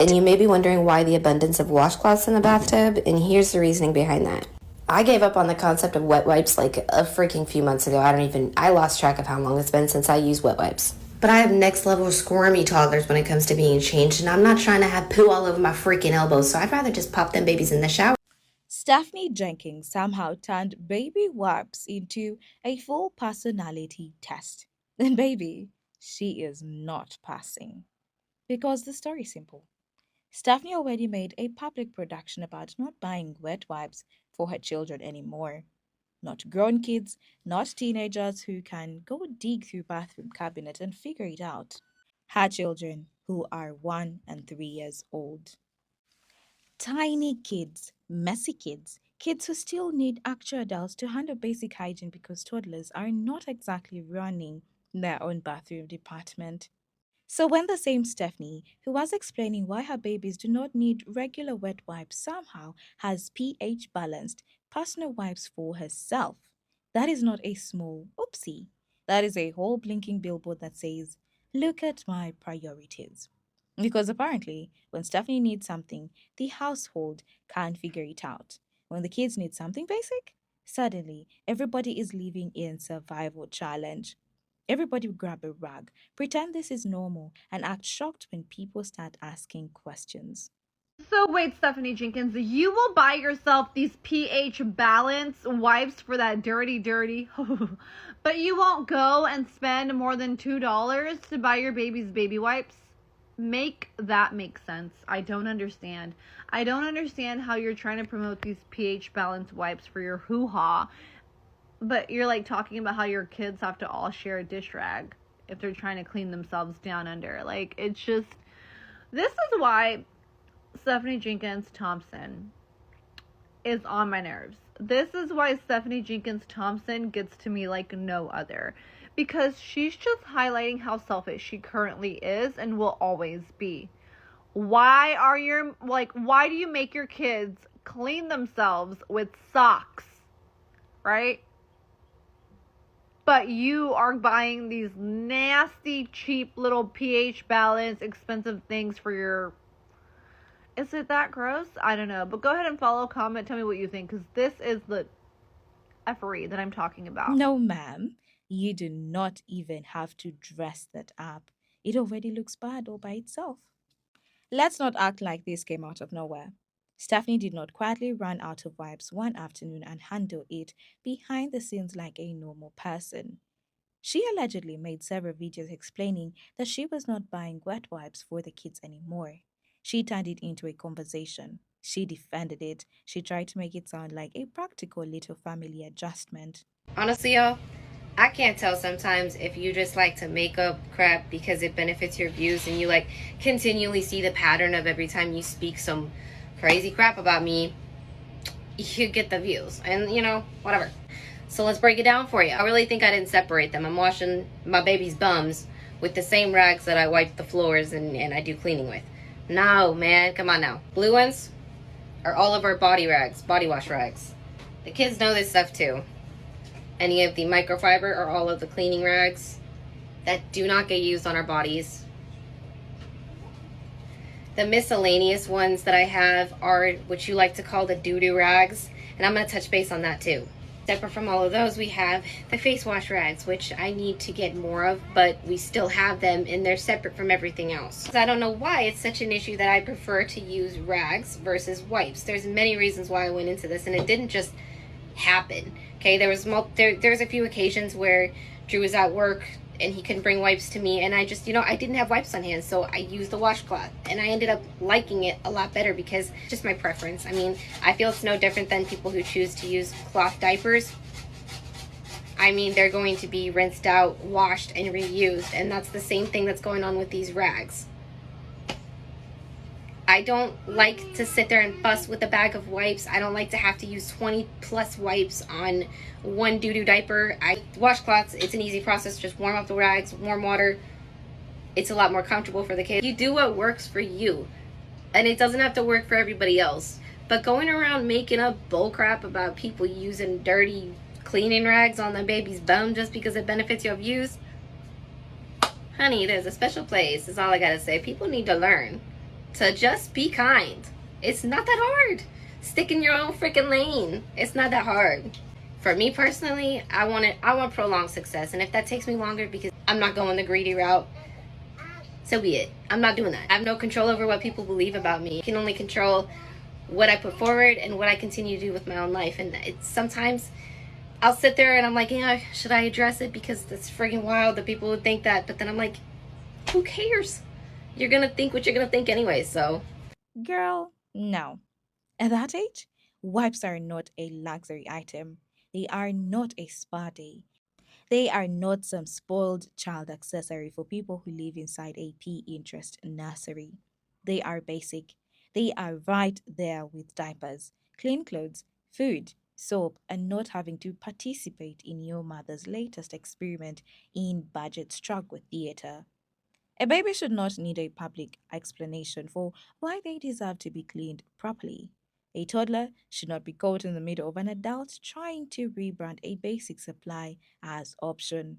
And you may be wondering why the abundance of washcloths in the bathtub, and here's the reasoning behind that. I gave up on the concept of wet wipes like a freaking few months ago. I lost track of how long it's been since I used wet wipes. But I have next level squirmy toddlers when it comes to being changed, and I'm not trying to have poo all over my freaking elbows, so I'd rather just pop them babies in the shower. Stephanie Jenkins somehow turned baby wipes into a full personality test. And baby, she is not passing. Because the story's simple. Stephanie already made a public production about not buying wet wipes for her children anymore. Not grown kids, not teenagers who can go dig through bathroom cabinet and figure it out. Her children who are 1 and 3 years old. Tiny kids, messy kids, kids who still need actual adults to handle basic hygiene because toddlers are not exactly running their own bathroom department. So, when the same Stephanie, who was explaining why her babies do not need regular wet wipes, somehow has pH balanced personal wipes for herself, that is not a small oopsie. That is a whole blinking billboard that says, "Look at my priorities." Because apparently, when Stephanie needs something, the household can't figure it out. When the kids need something basic, suddenly everybody is living in survival challenge. Everybody will grab a rag, pretend this is normal, and act shocked when people start asking questions. So wait, Stephanie Jenkins, you will buy yourself these pH balance wipes for that dirty, but you won't go and spend more than $2 to buy your baby's baby wipes? Make that make sense. I don't understand. I don't understand how you're trying to promote these pH balance wipes for your hoo-ha, but you're like talking about how your kids have to all share a dish rag if they're trying to clean themselves down under. Like, it's just, this is why Stephanie Jenkins Thompson is on my nerves. This is why Stephanie Jenkins Thompson gets to me like no other. Because she's just highlighting how selfish she currently is and will always be. Why do you make your kids clean themselves with socks? Right? But you are buying these nasty, cheap little pH balance, expensive things for your... Is it that gross? I don't know. But go ahead and follow, comment, tell me what you think, because this is the effery that I'm talking about. No, ma'am, you do not even have to dress that up. It already looks bad all by itself. Let's not act like this came out of nowhere. Stephanie did not quietly run out of wipes one afternoon and handle it behind the scenes like a normal person. She allegedly made several videos explaining that she was not buying wet wipes for the kids anymore. She turned it into a conversation. She defended it. She tried to make it sound like a practical little family adjustment. Honestly, y'all, I can't tell sometimes if you just like to make up crap because it benefits your views and you like continually see the pattern of every time you speak some crazy crap about me, you get the views. And, whatever. So let's break it down for you. I really think I didn't separate them. I'm washing my baby's bums with the same rags that I wipe the floors and I do cleaning with. No, man, come on now. Blue ones are all of our body wash rags. The kids know this stuff too. Any of the microfiber or all of the cleaning rags that do not get used on our bodies. The miscellaneous ones that I have are what you like to call the doo-doo rags, and I'm going to touch base on that too. Separate from all of those, we have the face wash rags, which I need to get more of, but we still have them and they're separate from everything else. I don't know why it's such an issue that I prefer to use rags versus wipes. There's many reasons why I went into this, and it didn't just happen. Okay, there's a few occasions where Drew was at work and he couldn't bring wipes to me, and I just, I didn't have wipes on hand, so I used the washcloth, and I ended up liking it a lot better because it's just my preference. I mean, I feel it's no different than people who choose to use cloth diapers. I mean, they're going to be rinsed out, washed, and reused, and that's the same thing that's going on with these rags. I don't like to sit there and fuss with a bag of wipes. I don't like to have to use 20 plus wipes on one doo-doo diaper. Washcloths, it's an easy process. Just warm up the rags, warm water. It's a lot more comfortable for the kids. You do what works for you, and it doesn't have to work for everybody else. But going around making up bullcrap about people using dirty cleaning rags on the baby's bum just because it benefits your views, honey, there's a special place. Is all I gotta say. People need to learn. to just be kind. It's not that hard. Stick in your own freaking lane. It's not that hard. For me personally, I want prolonged success. And if that takes me longer because I'm not going the greedy route, so be it. I'm not doing that. I have no control over what people believe about me. I can only control what I put forward and what I continue to do with my own life. And it's sometimes I'll sit there and I'm like, yeah, should I address it? Because it's friggin' wild that people would think that. But then I'm like, who cares? You're gonna think what you're gonna think anyway, so. Girl, no. At that age, wipes are not a luxury item. They are not a spa day. They are not some spoiled child accessory for people who live inside a P interest nursery. They are basic. They are right there with diapers, clean clothes, food, soap, and not having to participate in your mother's latest experiment in budget struggle theater. A baby should not need a public explanation for why they deserve to be cleaned properly. A toddler should not be caught in the middle of an adult trying to rebrand a basic supply as option.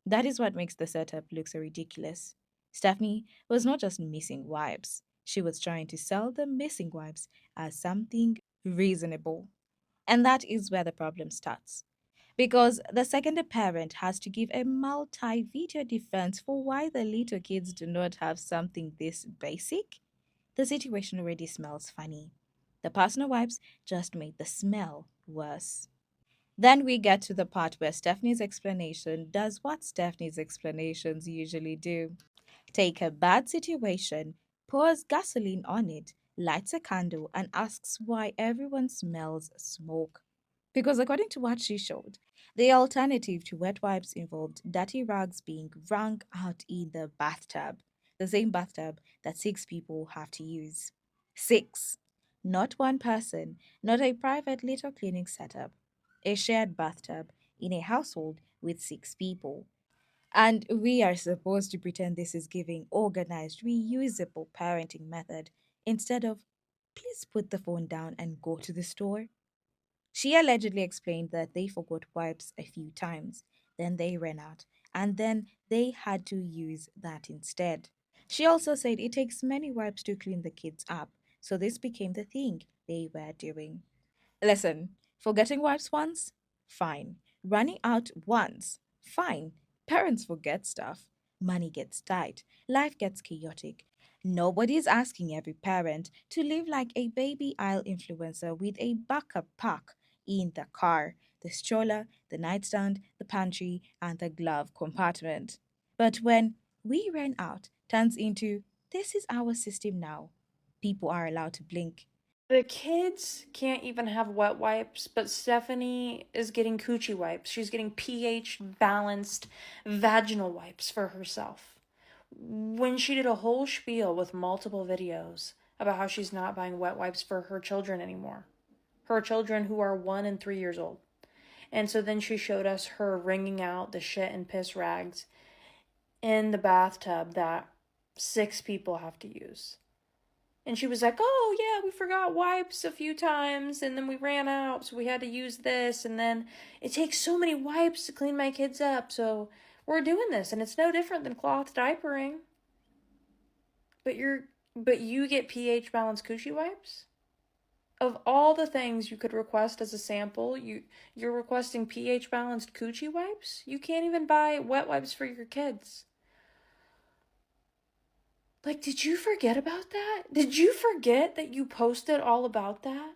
That is what makes the setup look so ridiculous. Stephanie was not just missing wipes, she was trying to sell the missing wipes as something reasonable. And that is where the problem starts. Because the second a parent has to give a multi video defense for why the little kids do not have something this basic, the situation already smells funny. The personal wipes just made the smell worse. Then we get to the part where Stephanie's explanation does what Stephanie's explanations usually do: take a bad situation, pours gasoline on it, lights a candle, and asks why everyone smells smoke. Because according to what she showed, the alternative to wet wipes involved dirty rags being wrung out in the bathtub, the same bathtub that six people have to use. Six. Not one person, not a private little cleaning setup. A shared bathtub in a household with six people. And we are supposed to pretend this is giving organized, reusable parenting method instead of please put the phone down and go to the store. She allegedly explained that they forgot wipes a few times, then they ran out, and then they had to use that instead. She also said it takes many wipes to clean the kids up, so this became the thing they were doing. Listen, forgetting wipes once? Fine. Running out once? Fine. Parents forget stuff. Money gets tight. Life gets chaotic. Nobody's asking every parent to live like a baby aisle influencer with a backup pack in the car, the stroller, the nightstand, the pantry, and the glove compartment. But when we ran out turns into this is our system now, people are allowed to blink. The kids can't even have wet wipes, but Stephanie is getting coochie wipes. She's getting pH balanced vaginal wipes for herself. When she did a whole spiel with multiple videos about how she's not buying wet wipes for her children anymore, her children who are 1 and 3 years old. And so then she showed us her wringing out the shit and piss rags in the bathtub that six people have to use. And she was like, oh, yeah, we forgot wipes a few times, and then we ran out, so we had to use this, and then it takes so many wipes to clean my kids up, so we're doing this, and it's no different than cloth diapering. But you get pH balanced coochie wipes? Of all the things you could request as a sample, you're requesting pH balanced coochie wipes? You can't even buy wet wipes for your kids. Like, did you forget about that? Did you forget that you posted all about that?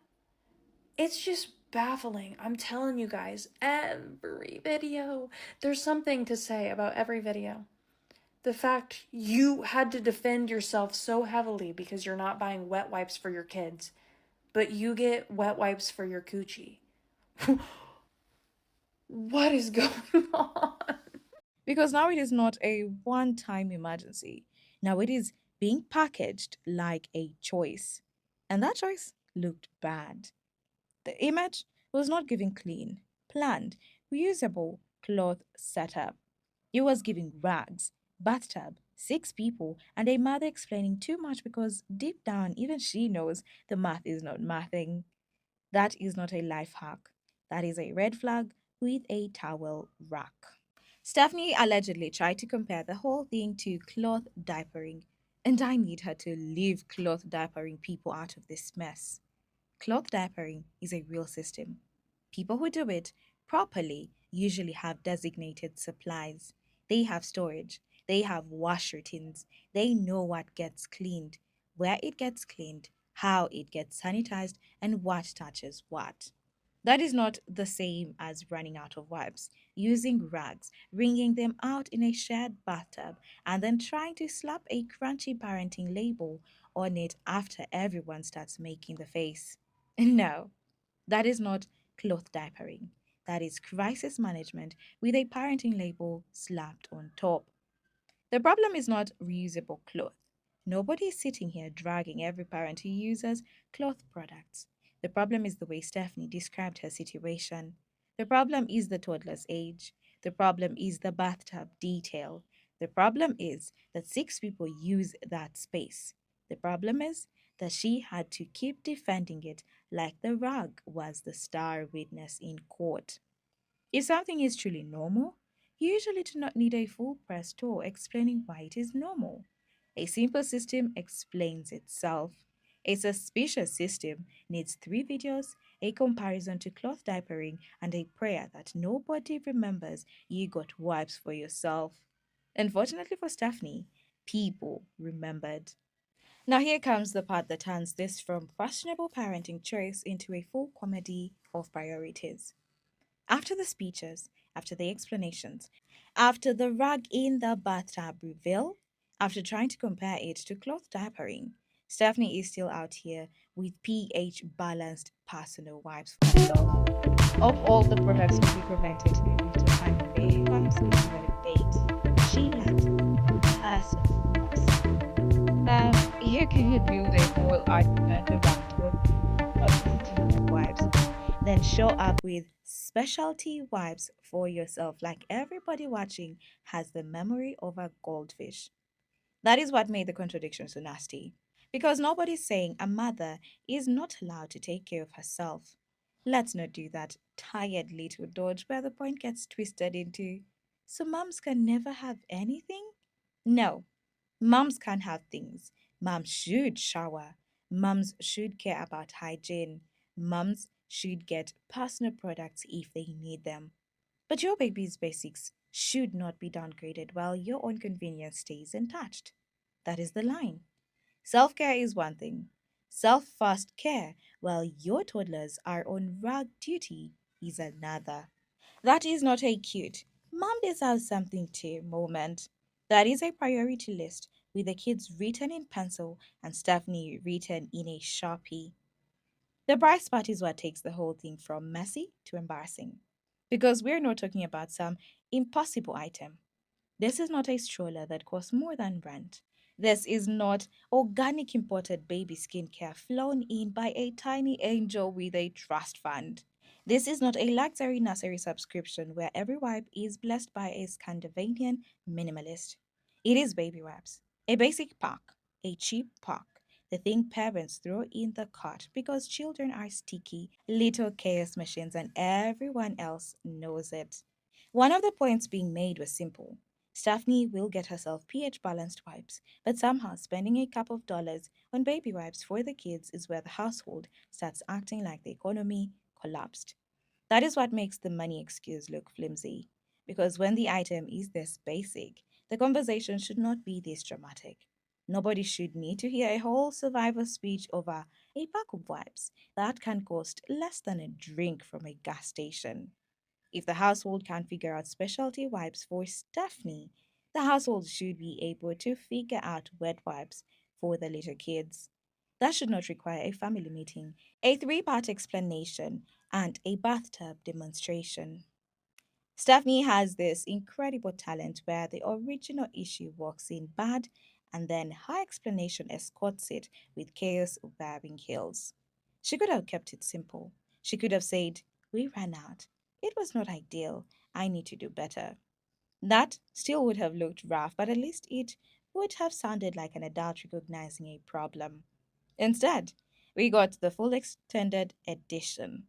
It's just baffling. I'm telling you guys, every video, there's something to say about every video. The fact you had to defend yourself so heavily because you're not buying wet wipes for your kids, but you get wet wipes for your coochie. What is going on? Because now it is not a one time emergency. Now it is being packaged like a choice. And that choice looked bad. The image was not giving clean, planned, reusable cloth setup. It was giving rags, bathtub, six people, and a mother explaining too much because deep down, even she knows the math is not mathing. That is not a life hack. That is a red flag with a towel rack. Stephanie allegedly tried to compare the whole thing to cloth diapering, And I need her to leave cloth diapering people out of this mess. Cloth diapering is a real system. People who do it properly usually have designated supplies. They have storage, they have wash routines, they know what gets cleaned, where it gets cleaned, how it gets sanitized, and what touches what. That is not the same as running out of wipes, using rags, wringing them out in a shared bathtub, and then trying to slap a crunchy parenting label on it after everyone starts making the face. No, that is not cloth diapering. That is crisis management with a parenting label slapped on top. The problem is not reusable cloth. Nobody is sitting here dragging every parent who uses cloth products. The problem is the way Stephanie described her situation. The problem is the toddler's age. The problem is the bathtub detail. The problem is that six people use that space. The problem is that she had to keep defending it like the rug was the star witness in court. If something is truly normal, you usually do not need a full press tour explaining why it is normal. A simple system explains itself. A suspicious system needs three videos, a comparison to cloth diapering, and a prayer that nobody remembers you got wipes for yourself. Unfortunately for Stephanie, people remembered. Now, here comes the part that turns this from questionable parenting choice into a full comedy of priorities. After the speeches, after the explanations, after the rug in the bathtub reveal, after trying to compare it to cloth diapering, Stephanie is still out here with pH balanced personal wipes for herself. Of all the products to be prevented to find baby wipes in the debate, she had personal wipes. Now, here can you build a whole argument about wipes, then show up with specialty wipes for yourself, like everybody watching has the memory of a goldfish. That is what made the contradiction so nasty. Because nobody's saying a mother is not allowed to take care of herself. Let's not do that tired little dodge where the point gets twisted into so moms can never have anything? No, moms can have things. Moms should shower. Moms should care about hygiene. Moms should get personal products if they need them. But your baby's basics should not be downgraded while your own convenience stays untouched. That is the line. Self care is one thing. Self first care while your toddlers are on rag duty is another. That is not a cute, mom deserves something too moment. That is a priority list with the kids written in pencil and Stephanie written in a sharpie. The bright spot is what takes the whole thing from messy to embarrassing. Because we're not talking about some impossible item. This is not a stroller that costs more than rent. This is not organic imported baby skincare flown in by a tiny angel with a trust fund. This is not a luxury nursery subscription where every wipe is blessed by a Scandinavian minimalist. It is baby wipes, a basic pack, a cheap pack, the thing parents throw in the cart because children are sticky little chaos machines and everyone else knows it. One of the points being made was simple. Stephanie will get herself pH balanced wipes, but somehow spending a couple of dollars on baby wipes for the kids is where the household starts acting like the economy collapsed. That is what makes the money excuse look flimsy. Because when the item is this basic, the conversation should not be this dramatic. Nobody should need to hear a whole survivor speech over a pack of wipes that can cost less than a drink from a gas station. If the household can't figure out specialty wipes for Stephanie, the household should be able to figure out wet wipes for the little kids. That should not require a family meeting, a three-part explanation, and a bathtub demonstration. Stephanie has this incredible talent where the original issue walks in bad and then her explanation escorts it with chaos bearing heels. She could have kept it simple. She could have said, "We ran out. It was not ideal. I need to do better." That still would have looked rough, but at least it would have sounded like an adult recognizing a problem. Instead, we got the full extended edition.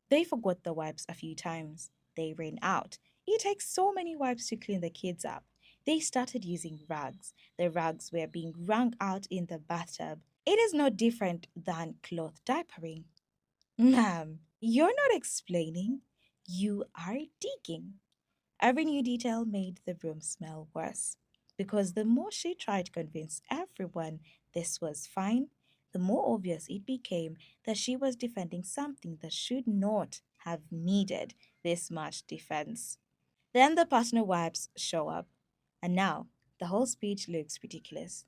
They forgot the wipes a few times. They ran out. It takes so many wipes to clean the kids up. They started using rags. The rags were being wrung out in the bathtub. It is no different than cloth diapering. Ma'am, you're not explaining. You are digging. Every new detail made the room smell worse, because the more she tried to convince everyone this was fine, the more obvious it became that she was defending something that should not have needed this much defense. Then the partner wives show up, and now the whole speech looks ridiculous.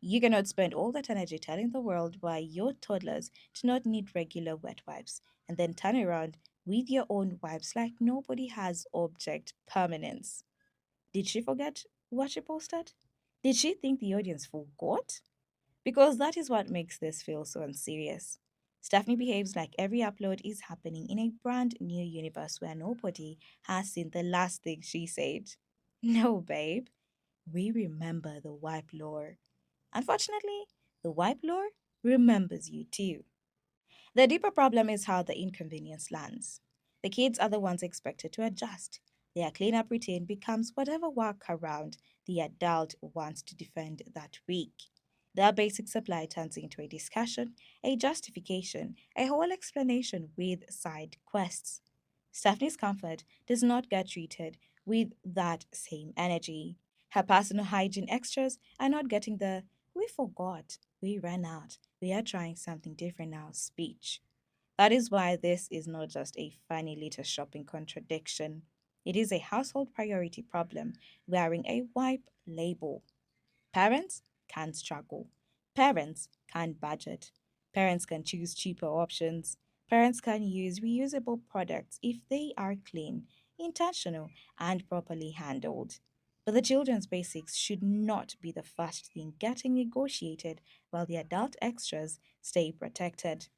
You cannot spend all that energy telling the world why your toddlers do not need regular wet wipes and then turn around with your own wipes like nobody has object permanence. Did she forget what she posted? Did she think the audience forgot? Because that is what makes this feel so unserious. Stephanie behaves like every upload is happening in a brand new universe where nobody has seen the last thing she said. No, babe, we remember the wipe lore. Unfortunately, the wipe lore remembers you too. The deeper problem is how the inconvenience lands. The kids are the ones expected to adjust. Their cleanup routine becomes whatever workaround the adult wants to defend that week. Their basic supply turns into a discussion, a justification, a whole explanation with side quests. Stephanie's comfort does not get treated with that same energy. Her personal hygiene extras are not getting the "we forgot, we ran out, we are trying something different now" speech. That is why this is not just a funny little shopping contradiction. It is a household priority problem wearing a wipe label. Parents can struggle. Parents can budget. Parents can choose cheaper options. Parents can use reusable products if they are clean, intentional, and properly handled. But the children's basics should not be the first thing getting negotiated while the adult extras stay protected.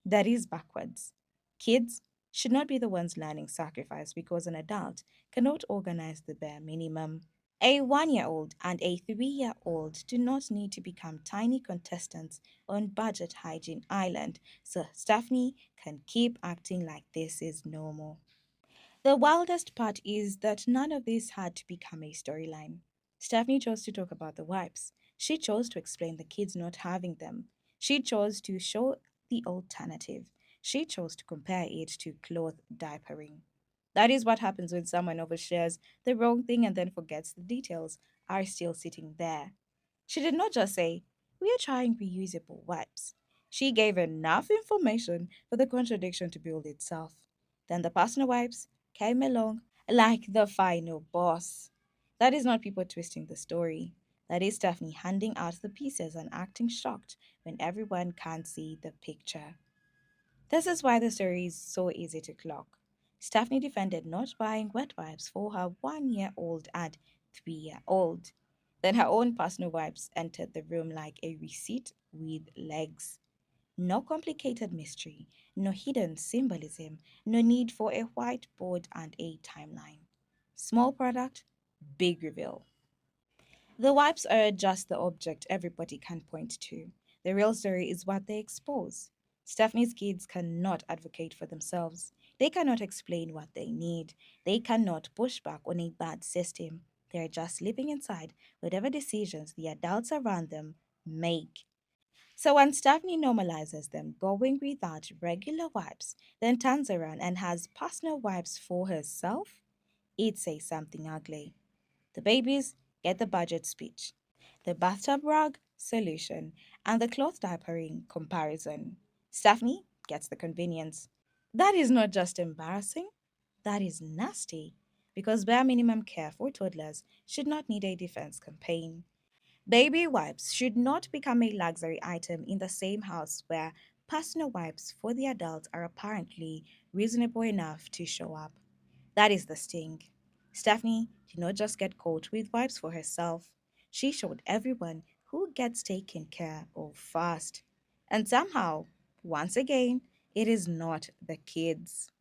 That is backwards. Kids should not be the ones learning sacrifice because an adult cannot organize the bare minimum. A 1 year old and a 3 year old do not need to become tiny contestants on Budget Hygiene Island, so Stephanie can keep acting like this is normal. The wildest part is that none of this had to become a storyline. Stephanie chose to talk about the wipes. She chose to explain the kids not having them. She chose to show the alternative. She chose to compare it to cloth diapering. That is what happens when someone overshares the wrong thing and then forgets the details are still sitting there. She did not just say, "We are trying reusable wipes." She gave enough information for the contradiction to build itself. Then the personal wipes came along like the final boss. That is not people twisting the story. That is Stephanie handing out the pieces and acting shocked when everyone can't see the picture. This is why the story is so easy to clock. Stephanie defended not buying wet wipes for her 1 year old and 3 year old. Then her own personal wipes entered the room like a receipt with legs. No complicated mystery, no hidden symbolism, no need for a whiteboard and a timeline. Small product, big reveal. The wipes are just the object everybody can point to. The real story is what they expose. Stephanie's kids cannot advocate for themselves. They cannot explain what they need. They cannot push back on a bad system. They are just living inside whatever decisions the adults around them make. So when Stephanie normalizes them going without regular wipes, then turns around and has personal wipes for herself, it says something ugly. The babies get the budget speech, the bathtub rug solution, and the cloth diapering comparison. Stephanie gets the convenience. That is not just embarrassing, that is nasty. Because bare minimum care for toddlers should not need a defense campaign. Baby wipes should not become a luxury item in the same house where personal wipes for the adults are apparently reasonable enough to show up. That is the sting. Stephanie did not just get caught with wipes for herself, she showed everyone who gets taken care of first. And somehow, once again, it is not the kids.